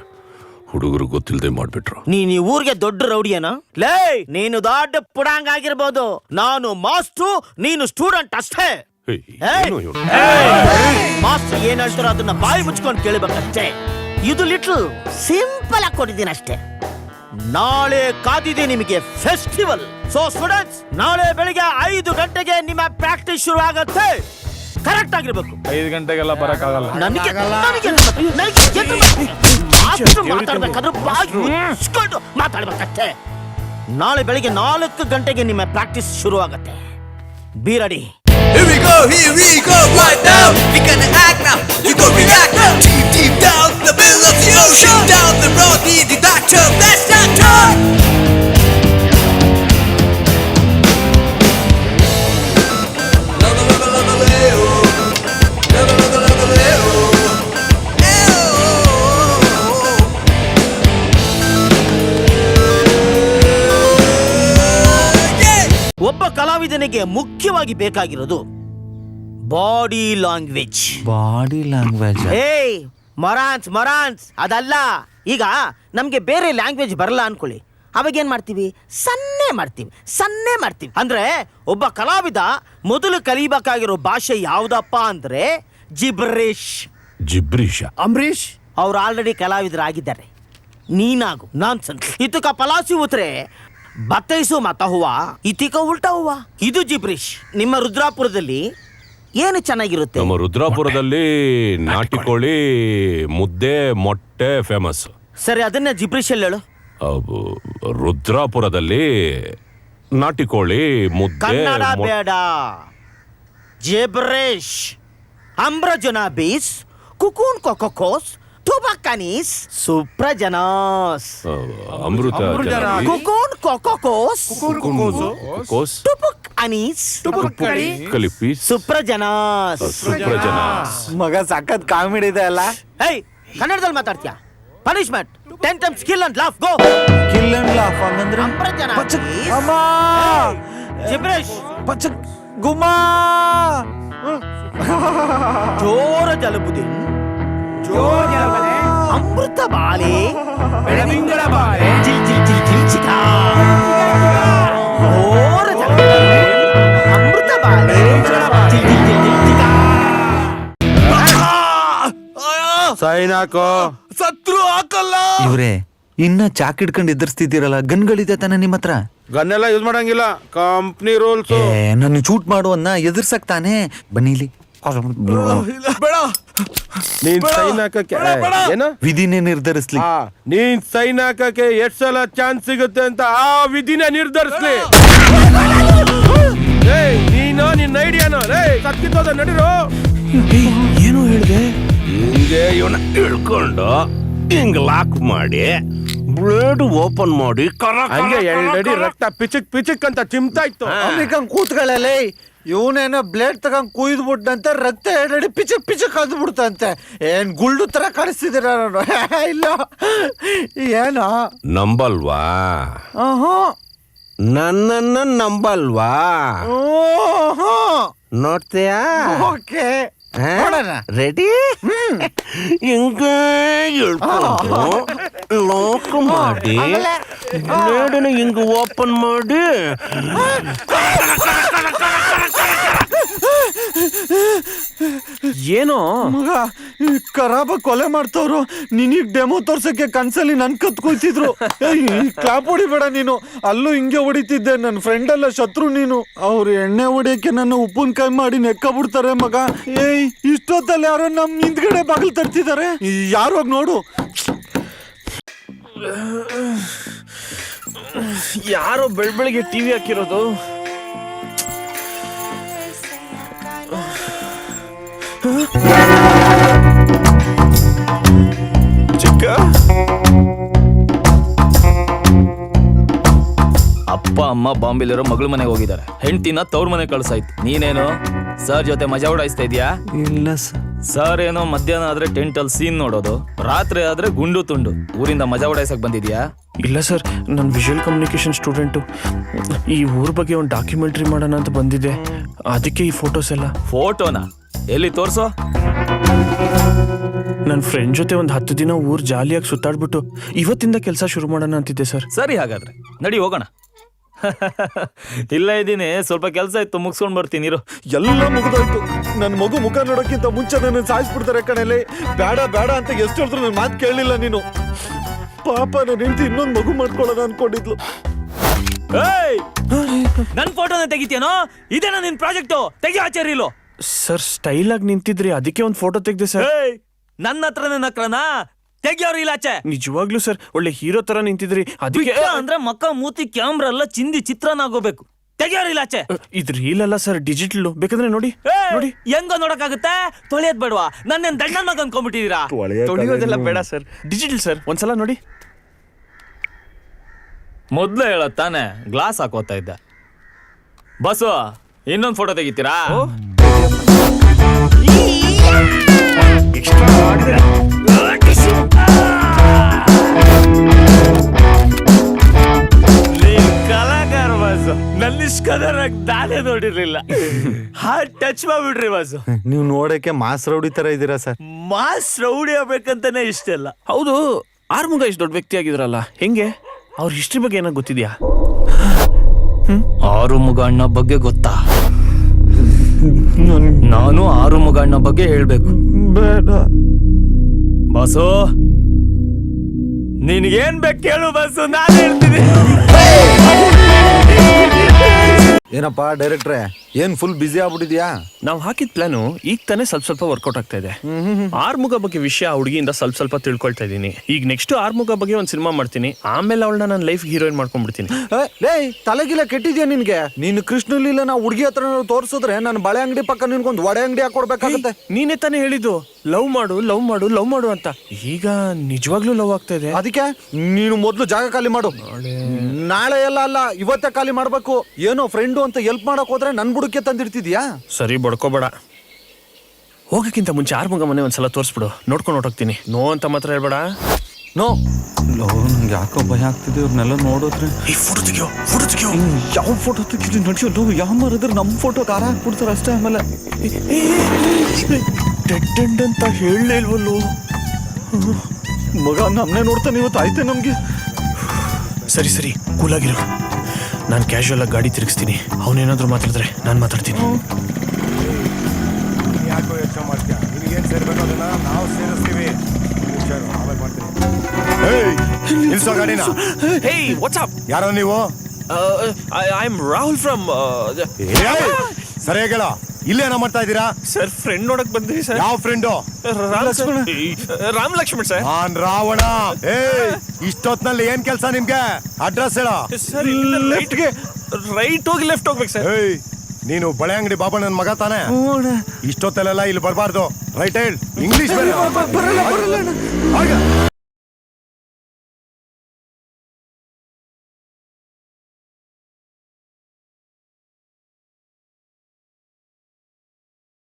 ಹುಡುಗರು ಗೊತ್ತಿಲ್ಲದೆ ಮಾಡ್ಬಿಟ್ರು. ನೀನ್ ಈ ಊರಿಗೆ ದೊಡ್ಡ ರೌಡಿಯನ? ಲೇ, ನೀನು ದೊಡ್ಡ ಪುಡಾಂಗ್ ಆಗಿರ್ಬೋದು, ನಾನು ಮಾಸ್ಟ್ರು, ನೀನು ಸ್ಟೂಡೆಂಟ್ ಅಷ್ಟೇ. ಏಯ್, ಏನು ಇವ್ನು? ಮಾಸ್ಟರ್ ಏನ್ ಹೇಳ್ತಾರೋ ಅದನ್ನ ಬಾಯಿ ಮುಚ್ಕೊಂಡು ಕೇಳಬೇಕಷ್ಟೇ. ಇದು ಲಿಟ್ಲ್ ಸಿಂಪಲ್ ಆಗಿ ಕೊಟ್ಟಿದ್ದೀನಿ ಅಷ್ಟೇ. ನಾಳೆ ಕಾದಿದೆ ನಿಮಗೆ ಫೆಸ್ಟಿವಲ್. ಸೊ ಸ್ಟೂಡೆಂಟ್ಸ್, ನಾಳೆ ಬೆಳಿಗ್ಗೆ 5 ಗಂಟೆಗೆ ನಿಮ್ಮ ಪ್ರಾಕ್ಟೀಸ್ ಶುರು ಆಗತ್ತೆ. ಕರೆಕ್ಟ್ ಆಗಿರ್ಬೇಕು. 5 ಗಂಟೆಗೆಲ್ಲ ಬರಕ್ಕಾಗಲ್ಲ. ಮಾತಾಡ್ಬೇಕಾದ್ರೆ ಬಾಯಿ ಮುಚ್ಕೊಂಡು ಮಾತಾಡ್ಬೇಕಷ್ಟೇ. ನಾಳೆ ಬೆಳಿಗ್ಗೆ 4 ಗಂಟೆಗೆ ನಿಮ್ಮ ಪ್ರಾಕ್ಟೀಸ್ ಶುರು ಆಗತ್ತೆ. Be ready. Here we go, right now. We're gonna act now. You go react now. Deep down the middle of the ocean, down the road, need the doctor. That's not talk. ಒಬ್ಬ ಕಲಾವಿದನಿಗೆ ಮುಖ್ಯವಾಗಿ ಬೇಕಾಗಿರೋದು ಬಾಡಿ ಲ್ಯಾಂಗ್ವೇಜ್. Body language. ಏಯ್ ಮೊರಾನ್ಸ್ ಅದಲ್ಲ. ಈಗ ನಮ್ಗೆ ಬೇರೆ ಲ್ಯಾಂಗ್ವೇಜ್ ಬರಲ್ಲ ಅನ್ಕೊಳ್ಳಿ, ಅವಾಗ ಏನ್ ಮಾಡ್ತೀವಿ? ಸನ್ನೆ ಮಾಡ್ತೀವಿ. ಅಂದ್ರೆ ಒಬ್ಬ ಕಲಾವಿದ ಮೊದಲು ಕಲಿಬೇಕಾಗಿರೋ ಭಾಷೆ ಯಾವ್ದಪ್ಪ ಅಂದ್ರೆ ಜಿಬ್ರೀಶ. ಅಂಬರೀಷ್ ಅವ್ರು ಆಲ್ರೆಡಿ ಕಲಾವಿದರಾಗಿದ್ದಾರೆ. ನೀನಾಗು ನಾನ್ಸೆನ್ಸ್. ಇತುಕ ಪಲಾಸಿ ಉತ್ರೆ ಬತ್ತೈಸು ಮತ ಹೂವ, ಇತಿಕ ಉಲ್ಟಾ ಹೂವ. ಇದು ಜಿಬ್ರಿಷ್. ನಿಮ್ಮ ರುದ್ರಾಪುರದಲ್ಲಿ ಏನು ಚೆನ್ನಾಗಿರುತ್ತೆ? ನಮ್ಮ ರುದ್ರಾಪುರದಲ್ಲಿ ನಾಟಿ ಕೋಳಿ, ಮುದ್ದೆ, ಮೊಟ್ಟೆ ಫೇಮಸ್. ಸರಿ, ಅದನ್ನ ಜಿಬ್ರಿಷ್ ಅಲ್ಲಿ ಹೇಳು. ರುದ್ರಾಪುರದಲ್ಲಿ ನಾಟಿ ಕೋಳಿ, ಮುದ್ದೆ, ಕನ್ನಡ ಬೇಡ. ಜೆಬ್ರೇಶ್ ಅಂಬ್ರಜನಾಬೀಸ್ ಕುಕೂನ್ ಕೊಕೊಕೋಸ್ ತುಬಕನೀಸ್ ಸುಪ್ರಜನಾಸ್ ಅಮೃತ ಕುಕೂನ್ ಕೊಕೊಕೋಸ್ ಕೋಸ್ ತುಬಕ್ ಅನೀಸ್ ಕಲಿಪೀಸ್ ಸುಪ್ರಜನಾಸ್. ಮಗ ಸಖತ್ ಕಾಮಿಡಿ ಇದೆ ಅಲ್ಲ. ಏಯ್, ಕನ್ನಡದಲ್ಲಿ ಮಾತಾಡ್ತೀಯಾ? Punishment 10 times kill and laugh. Go. Kill and laugh ಹಂಗಂದ್ರೆ ಅಂಬ್ರಜನಾಬೀಸ್ ಅಮ್ಮ ಜಿಬ್ರೇಶ್ ಪಚಕ್ ಗುಮಾ ಜೋರ ಜಲಬುದಿನ್ ಅಮೃತ ಬಾಲೆ ಜಿಲ್ ಜಿಲ್ ಜಿಲ್ ಜಿಲ್ ಚಿಕಾ ಜೋರ ಜಲಬುದಿನ್ ಅಮೃತ ಬಾಲೆ ಜಿಲ್ ಜಿಲ್ ಜಿಲ್ ಜಿಲ್ ಚಿಕಾ. ಸೈನ್ ಹಾಕೋ. ಸತ್ರು ಹಾಕಲ್ಲ. ಇವ್ರೆ ಇನ್ನ ಚಾಕ್ ಹಿಡ್ಕೊಂಡು ಎದುರಿಸ್ತಿದ್ದೀರಲ್ಲ, ಗನ್ಗಳಿದೆ ತಾನೆ ನಿಮ್ಮ ಹತ್ರ? ಗನ್ನೆಲ್ಲ ಯೂಸ್ ಮಾಡಂಗಿಲ್ಲ, ಕಂಪ್ನಿ ರೂಲ್ಸ್. ನನ್ನ ಶೂಟ್ ಮಾಡುವನ್ನ ಎದುರ್ಸಕ್ ತಾನೆ. ಬನ್ನಿ ಇಲ್ಲಿ. ಬೇಡ. ನೀನ್ ಸೈನ್ ಹಾಕಕ್ಕೆ ಏನ ವಿಧಿನೇ ನಿರ್ಧರಿಸ್ಲಿ. ನೀನ್ ಸೈನ್ ಹಾಕಕ್ಕೆ ಎಷ್ಟ್ ಸಲ ಚಾನ್ಸ್ ಸಿಗುತ್ತೆ ಅಂತ ಆ ವಿಧಿನ ನಿರ್ಧರಿಸ್ಲಿ. ನೀನು ನಿನ್ನ ಐಡಿಯಾನೋ ಸತ್ಕಿತ್ತೋದ ನಡಿರೋ. ಏನು ಹೇಳಿದೆ? ಹಿಂಗೆ ಇವನ ಇಳ್ಕೊಂಡು ಹಿಂಗ್ ಲಾಕ್ ಮಾಡಿ ಬ್ಲೇಡ್ ಓಪನ್ ಮಾಡಿ ಹಂಗೆ 2 ಅಡಿ ರಕ್ತ ಪಿಚಕ್ ಅಂತ ಚಿಮ್ತಾ ಇತ್ತು. ಕೂತ್ಕೊಳ್ಳಲೇ, ಇವನೇನೋ ಬ್ಲೇಡ್ ತಗೊಂಡ್ ಕುಯ್ದ್ಬಿಟ್ಟಂತೆ, ರಕ್ತ 2 ಅಡಿ ಪಿಚಕ್ ಅಂದ್ಬಿಡ್ತಂತೆ. ಏನ್ ಗುಳ್ಳು ತರ ಕಾಣಿಸ್ತಿದ್ದೀರ? ಇಲ್ಲ ಏನೋ ನಂಬಲ್ವಾ? ನನ್ನನ್ನ ನಂಬಲ್ವಾ? ನೋಡ್ತೀಯಾ? Okay, ready? ಹಿಂಗ ಇಳ್ಕೊಂಡು ಲಾಕ್ ಮಾಡಿ ಬ್ಲೇಡನ್ನ ಹಿಂಗ ಓಪನ್ ಮಾಡಿ ಏನೋ ಮಗ ಈ ಖರಾಬ ಕೊಲೆ ಮಾಡ್ತವ್ರು ನಿನಗ್ ಡೆಮೋ ತೋರ್ಸಕ್ಕೆ ಕನ್ಸಲ್ಲಿ ನನ್ ಕತ್ ಕೂತಿದ್ರು. ಕ್ಲಾಪ್ ಹೊಡಿಬೇಡ ನೀನು, ಅಲ್ಲೂ ಹಿಂಗೆ ಹೊಡಿತಿದ್ದೆ. ನನ್ನ ಫ್ರೆಂಡ್ ಎಲ್ಲ ಶತ್ರು ನೀನು. ಅವ್ರು ಎಣ್ಣೆ ಹೊಡಿಯಕ್ಕೆ ನನ್ನ ಉಪ್ಪಿನಕಾಯಿ ಮಾಡಿ ನೆಕ್ಕ ಬಿಡ್ತಾರೆ ಮಗ. ಏಯ್ ಇಷ್ಟೊತ್ತಲ್ಲಿ ಯಾರೋ ನಮ್ ಹಿಂದ್ಗಡೆ ಬಾಗಿಲು ತರ್ತಿದ್ದಾರೆ, ಯಾರೋಗ್ ನೋಡು. ಯಾರೋ ಬೆಳಗ್ಗೆ ಟಿವಿ ಹಾಕಿರೋದು. ಚಿಕ್ಕ ಅಪ್ಪ ಅಮ್ಮ ಬಾಂಬೆಲಿರೋ ಮಗಳ ಮನೆಗೆ ಹೋಗಿದ್ದಾರೆ. ಹೆಂಡ್ತಿನ ತವ್ರ ಮನೆ ಕಳ್ಸಾಯ್ತು. ನೀನೇನು ಸರ್ ಜೊತೆ ಮಜಾ ಉಡಾಯಿಸ್ತಾ ಇದೀಯಾ? ಇಲ್ಲ ಸರ್. ಸರ್ ಏನೋ ಮಧ್ಯಾಹ್ನ ಆದ್ರೆ ಟೆಂಟ್ ಅಲ್ಲಿ ಸೀನ್ ನೋಡೋದು, ರಾತ್ರಿ ಆದ್ರೆ ಗುಂಡು ತುಂಡು. ಊರಿಂದ ಮಜಾ ಉಡಾಯಿಸಕ್ ಬಂದಿದ್ಯಾ? ಇಲ್ಲ ಸರ್, ನಾನು ವಿಜುವಲ್ ಕಮ್ಯುನಿಕೇಶನ್ ಸ್ಟೂಡೆಂಟು. ಈ ಊರ್ ಬಗ್ಗೆ ಒಂದು ಡಾಕ್ಯುಮೆಂಟ್ರಿ ಮಾಡೋಣ ಅಂತ ಬಂದಿದ್ದೆ, ಅದಕ್ಕೆ ಈ ಫೋಟೋಸ್ ಎಲ್ಲ. ಫೋಟೋನಾ? ಎಲ್ಲಿ ತೋರ್ಸೋ. ನನ್ನ ಫ್ರೆಂಡ್ ಜೊತೆ ಒಂದು 10 ದಿನ ಊರ್ ಜಾಲಿಯಾಗಿ ಸುತ್ತಾಡ್ಬಿಟ್ಟು ಇವತ್ತಿಂದ ಕೆಲಸ ಶುರು ಮಾಡೋಣ ಅಂತಿದ್ದೆ ಸರ್. ಸರಿ, ಹಾಗಾದ್ರೆ ನಡಿ ಹೋಗೋಣ. ಇಲ್ಲ ಇದ್ದೀನಿ, ಸ್ವಲ್ಪ ಕೆಲಸ ಇತ್ತು, ಮುಗಿಸ್ಕೊಂಡ್ ಬರ್ತೀನಿ ಇರು. ಎಲ್ಲ ಮುಗಿದೋಯ್ತು. ನನ್ನ ಮಗು ಮುಖ ನೋಡೋಕ್ಕಿಂತ ಮುಂಚೆ ನನ್ನ ಸಾಯಿಸ್ಬಿಡ್ತಾರೆ ಕಣಲೆ. ಬೇಡ ಬೇಡ ಅಂತ ಎಷ್ಟು ಹೇಳಿದ್ರು ನನ್ನ ಮಾತು ಕೇಳಲಿಲ್ಲ ನೀನು. ಪಾಪ ನನ್ನ ಹೆಂಡತಿ ಇನ್ನೊಂದು ಮಗು ಮಾಡ್ಕೊಳ್ಳೋಣ ಅನ್ಕೊಂಡಿದ್ಲು. ನನ್ ಫೋಟೋನ ತೆಗಿತೀಯನೋ? ಇದೇನಾ ನಿನ್ ಪ್ರಾಜೆಕ್ಟು? ತೆಗಿ ಆಚಾರ್ಯ ಇಲ್ಲೋ. ಸರ್ ಸ್ಟೈಲ್ ಆಗಿ ನಿಂತಿದ್ರಿ, ಅದಕ್ಕೆ ಒಂದು ಫೋಟೋ ತೆಗ್ದೆ ಸರ್. ನನ್ನ ಹತ್ರನೇ ನಕ್ರನಾ? ತೆಗಿಯೋರು ಇಲ್ಲಾಚೆ. ನಿಜವಾಗ್ಲೂ ಸರ್, ಒಳ್ಳೆ ಹೀರೋ ತರ ನಿಂತಿದ್ರಿ, ಅದಕ್ಕೆ. ಅಂದ್ರೆ ಮಕ್ಕ ಮೂತಿ ಕ್ಯಾಮ್ರಾ ಎಲ್ಲ ಚಿಂದಿ ಚಿತ್ರನ ಆಗೋಬೇಕು. ತೆಗಿಯೋರು ಇಲ್ಲಾಚೆ. ಇದು ರೀಲ್ ಅಲ್ಲ ಸರ್, ಡಿಜಿಟಲ್. ಬೇಕಾದ್ರೆ ನೋಡಿ ನೋಡಿ. ಹೆಂಗ ನೋಡಕ್ಕಾಗುತ್ತೆ? ತೊಳೆಯೋದ್ ಬೇಡವಾ? ನನ್ನೇನ್ ದಂಡನ್ ಮಗ ಅನ್ಕೊಂಡ್ಬಿಟ್ಟಿದೀರಾ? ತೊಳೆಯೋದೆಲ್ಲ ಬೇಡ ಸರ್, ಡಿಜಿಟಲ್ ಸರ್. ಒಂದ್ಸಲ ನೋಡಿ. ಮೊದ್ಲು ಹೇಳೋದ್ ತಾನೆ, ಗ್ಲಾಸ್ ಹಾಕೋತಾ ಇದ್ದ. ಬಸ್ಸು, ಇನ್ನೊಂದು ಫೋಟೋ ತೆಗಿತೀರಾ? ಕಲಾಕಾರ ಬಸ್ಸು, ನನ್ನಿಷ್ಕದರಾಗ ನಾನೇ ನೋಡಿರ್ಲಿಲ್ಲ. ಹಾರ್ಟ್ ಟಚ್ ಮಾಡ್ಬಿಡ್ರಿ ಬಸ್ಸು. ನೀವು ನೋಡಕ್ಕೆ ಮಾಸ್ ರೌಡಿ ತರ ಇದ್ದೀರಾ ಸರ್. ಮಾಸ್ ರೌಡಿ ಆಗ್ಬೇಕಂತಾನೆ ಇಷ್ಟೆಲ್ಲ. ಹೌದು, ಆರ್ಮುಗ ಇಷ್ಟು ದೊಡ್ಡ ವ್ಯಕ್ತಿ ಆಗಿದ್ರಲ್ಲ, ಹೆಂಗೆ? ಅವ್ರ ಹಿಸ್ಟ್ರಿ ಬಗ್ಗೆ ಏನೋ ಗೊತ್ತಿದ್ಯಾ? ಆರುಮುಗ ಅಣ್ಣ ಬಗ್ಗೆ ಗೊತ್ತಾ? ನಾನು ಆರುಮುಗ ಅಣ್ಣ ಬಗ್ಗೆ ಹೇಳ್ಬೇಕು. ಬೇಡ ಬಸ್ಸು, ನಿನ್ಗೇನ್ ಬೇಕು ಕೇಳು ಬಸ್ಸು, ನಾನು ಹೇಳ್ತೀನಿ. ಏನಪ್ಪಾ ಡೈರೆಕ್ಟ್ರೆ, ಏನ್ ಫುಲ್ ಬಿಸಿ ಆಗ್ಬಿಟ್ಟಿದ್ಯಾ? ನಾವು ಹಾಕಿದ ಪ್ಲಾನು ಈಗ ತಾನೇ ಸ್ವಲ್ಪ ವರ್ಕೌಟ್ ಆಗ್ತಾ ಇದೆ. ಆರ್ಮುಗ ಬಗ್ಗೆ ವಿಷಯ ಹುಡುಗಿಯಿಂದ ಸ್ವಲ್ಪ ತಿಳ್ಕೊಳ್ತಾ ಇದ್ದೀನಿ. ಈಗ ನೆಕ್ಸ್ಟ್ ಆರ್ಮುಗ ಬಗ್ಗೆ ಒಂದು ಸಿನಿಮಾ ಮಾಡ್ತೀನಿ, ಆಮೇಲೆ ಅವಳನ್ನ ನನ್ನ ಲೈಫ್ ಹೀರೋಯಿನ್ ಮಾಡ್ಕೊಂಡ್ಬಿಡ್ತೀನಿ. ಲೇ ತಲೆಗಿಲ್ಲ ಕೆಟ್ಟಿದ್ಯಾ ನಿನ್ಗೆ? ನೀನು ಕೃಷ್ಣಲೀಲ ನಾ ಹುಡುಗಿ ಹತ್ರ ತೋರ್ಸಿದ್ರೆ ನಾನು ಬಳೆ ಅಂಗಡಿ ಪಕ್ಕ ನಿನ್ಗೊಂದು ವಡೆ ಅಂಗಡಿ ಹಾಕೊಡ್ಬೇಕಾಗತ್ತೆ. ನೀನೇ ತಾನೇ ಹೇಳಿದ್ದು ಲವ್ ಮಾಡು ಲವ್ ಮಾಡು ಲವ್ ಮಾಡು ಅಂತ. ಈಗ ನಿಜವಾಗ್ಲೂ ಲವ್ ಆಗ್ತಾ ಇದೆ. ಅದಕ್ಕೆ ನೀನು ಮೊದ್ಲು ಜಾಗ ಖಾಲಿ ಮಾಡು. ನಾಳೆ ಎಲ್ಲ ಅಲ್ಲ, ಇವತ್ತೇ ಖಾಲಿ ಮಾಡ್ಬೇಕು. ಏನೋ ಫ್ರೆಂಡು ಅಂತ ಎಲ್ಪ್ ಮಾಡಕ್ ಹೋದ್ರೆ ನನ್ ಬುಡಕ್ಕೆ ತಂದಿಡ್ತಿದ್ಯಾ? ಸರಿ, ಬಡ್ಕೋಬೇಡ. ಹೋಗಕ್ಕಿಂತ ಮುಂಚೆ ಆರ್ಮುಗ ಮನೆ ಒಂದ್ಸಲ ತೋರಿಸ್ಬಿಡು, ನೋಡ್ಕೊಂಡು ಹೊರಟೋಗ್ತೀನಿ. ನೋ ಅಂತ ಮಾತ್ರ ಹೇಳ್ಬೇಡ. ನೋ ನಂಗೆ ಯಾಕೋ ಭಯ ಆಗ್ತಿದೆ ಇವ್ರನ್ನೆಲ್ಲ ನೋಡಿದ್ರೆ. ಈ ಫೋಟೋ ತೆಗಿಯೋ, ಫೋಟೋ ತೆಗಿಯೋ. ಯಾವ ಫೋಟೋ ತೆಗಿದ್ರಿ ನಡಿಯೋದು? ಯಾವ ಮಾರಿದ್ರೆ ನಮ್ಮ ಫೋಟೋ ಕಾರ ಹಾಕ್ಬಿಡ್ತಾರೆ ಅಷ್ಟೇ. ಆಮೇಲೆ ಡೆಡ್ ಎಂಡ್ ಅಂತ ಹೇಳಲೇ ಇಲ್ವಲ್ಲೋ. ಮಗ ನಮ್ಮನೆ ನೋಡ್ತಾನೆ ಇವತ್ತು, ಆಯ್ತೆ ನಮ್ಗೆ. ಸರಿ ಸರಿ, ಕೂಲಾಗಿರು. ನಾನು ಕ್ಯಾಶುವಲ್ ಆಗಿ ಗಾಡಿ ತಿರುಗಿಸ್ತೀನಿ. ಅವನೇನಾದ್ರೂ ಮಾತಾಡಿದ್ರೆ ನಾನು ಮಾತಾಡ್ತೀನಿ. ಯಾಕೋ ಯೋಚನೆ ಮಾಡ್ತೀಯ? ನಿನಗೇನು ಸೇರ್ಬೇಕು ಅದನ್ನ ನಾವು ಸೇರಿಸ್ತೀವಿ. ನಿಲ್ಸೋ ಗಾಡಿನ. ಹೇ, ವಾಟ್ಸ್ ಅಪ್? ಯಾರೋ ನೀವು? I am Rahul from. ಸರಿಯಾಗಿ ಹೇಳ, ಇಲ್ಲೇನ ಮಾಡ್ತಾ ಇದ್ದೀರಾ? ಸರ್, ಫ್ರೆಂಡ್ ನೋಡಕ್ ಬಂದ್ರಿ ಸರ್. ಯಾವ ಫ್ರೆಂಡು? ರಾಮ್ ಲಕ್ಷ್ಮಣ್ ಸರ್. ನಾನ್ ರಾವಣ. ಇಷ್ಟೊತ್ನಲ್ಲಿ ಏನ್ ಕೆಲಸ ನಿಮ್ಗೆ? ಅಡ್ರೆಸ್ ಹೇಳ. ಸರ್, ರೈಟ್ಗೆ ರೈಟ್ ಹೋಗಿ ಲೆಫ್ಟ್ ಹೋಗ್ಬೇಕು ಸರ್. ನೀನು ಬಳೆ ಅಂಗಡಿ ಬಾಬಾ ನನ್ನ ಮಗ ತಾನೆ? ಇಷ್ಟೊತ್ತಲ್ಲೆಲ್ಲ ಇಲ್ಲಿ ಬರಬಾರ್ದು. ರೈಟ್ ಹೇಳ. ಇಂಗ್ಲಿಷ್